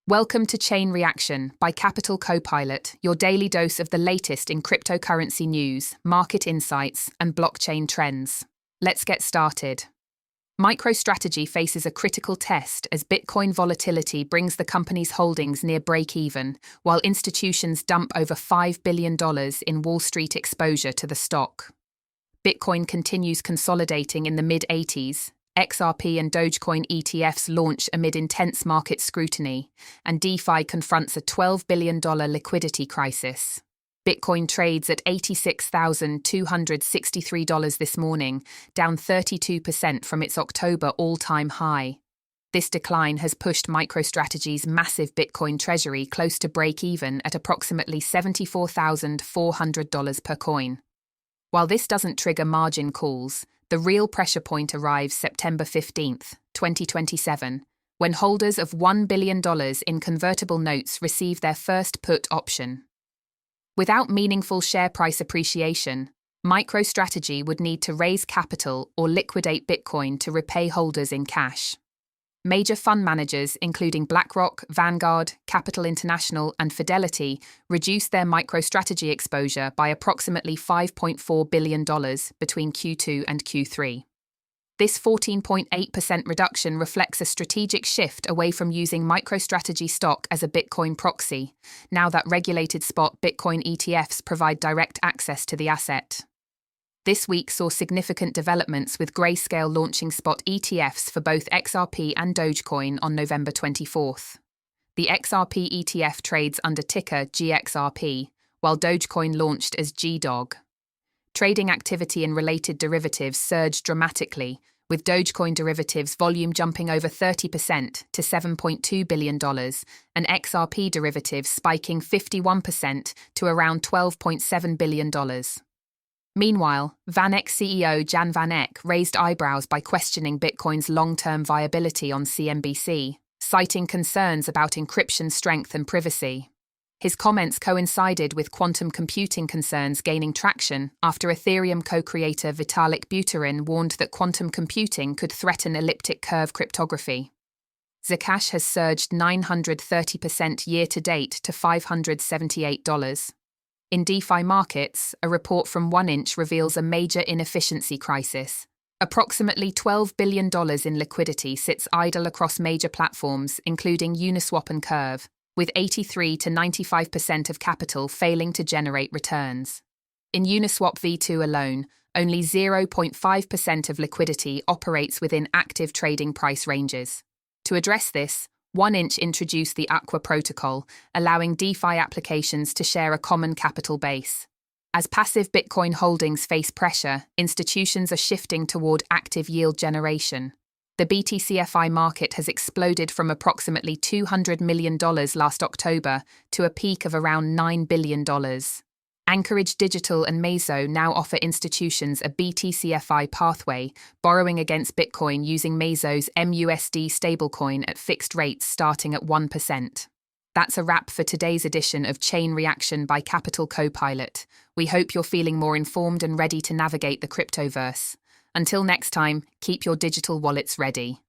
Welcome to Chain Reaction by Capital Copilot, your daily dose of the latest in cryptocurrency news, market insights, and blockchain trends. Let's get started. MicroStrategy faces a critical test as Bitcoin volatility brings the company's holdings near break-even, while institutions dump over $5 billion in Wall Street exposure to the stock. Bitcoin continues consolidating in the mid-80s. XRP and Dogecoin ETFs launch amid intense market scrutiny, and DeFi confronts a $12 billion liquidity crisis. Bitcoin trades at $86,263 this morning, down 32% from its October all-time high. This decline has pushed MicroStrategy's massive Bitcoin treasury close to break-even at approximately $74,400 per coin. While this doesn't trigger margin calls, the real pressure point arrives September 15, 2027, when holders of $1 billion in convertible notes receive their first put option. Without meaningful share price appreciation, MicroStrategy would need to raise capital or liquidate Bitcoin to repay holders in cash. Major fund managers, including BlackRock, Vanguard, Capital International, and Fidelity, reduced their MicroStrategy exposure by approximately $5.4 billion between Q2 and Q3. This 14.8% reduction reflects a strategic shift away from using MicroStrategy stock as a Bitcoin proxy, now that regulated spot Bitcoin ETFs provide direct access to the asset. This week saw significant developments with Grayscale launching spot ETFs for both XRP and Dogecoin on November 24th. The XRP ETF trades under ticker GXRP, while Dogecoin launched as GDOG. Trading activity in related derivatives surged dramatically, with Dogecoin derivatives volume jumping over 30% to $7.2 billion and XRP derivatives spiking 51% to around $12.7 billion. Meanwhile, VanEck CEO Jan VanEck raised eyebrows by questioning Bitcoin's long-term viability on CNBC, citing concerns about encryption strength and privacy. His comments coincided with quantum computing concerns gaining traction after Ethereum co-creator Vitalik Buterin warned that quantum computing could threaten elliptic curve cryptography. Zcash has surged 930% year-to-date to $578. In DeFi markets, a report from OneInch reveals a major inefficiency crisis. Approximately $12 billion in liquidity sits idle across major platforms, including Uniswap and Curve, with 83 to 95% of capital failing to generate returns. In Uniswap V2 alone, only 0.5% of liquidity operates within active trading price ranges. To address this, OneInch introduced the Aqua protocol, allowing DeFi applications to share a common capital base. As passive Bitcoin holdings face pressure, institutions are shifting toward active yield generation. The BTCFI market has exploded from approximately $200 million last October to a peak of around $9 billion. Anchorage Digital and Meso now offer institutions a BTCFI pathway, borrowing against Bitcoin using Meso's MUSD stablecoin at fixed rates starting at 1%. That's a wrap for today's edition of Chain Reaction by Capital Copilot. We hope you're feeling more informed and ready to navigate the cryptoverse. Until next time, keep your digital wallets ready.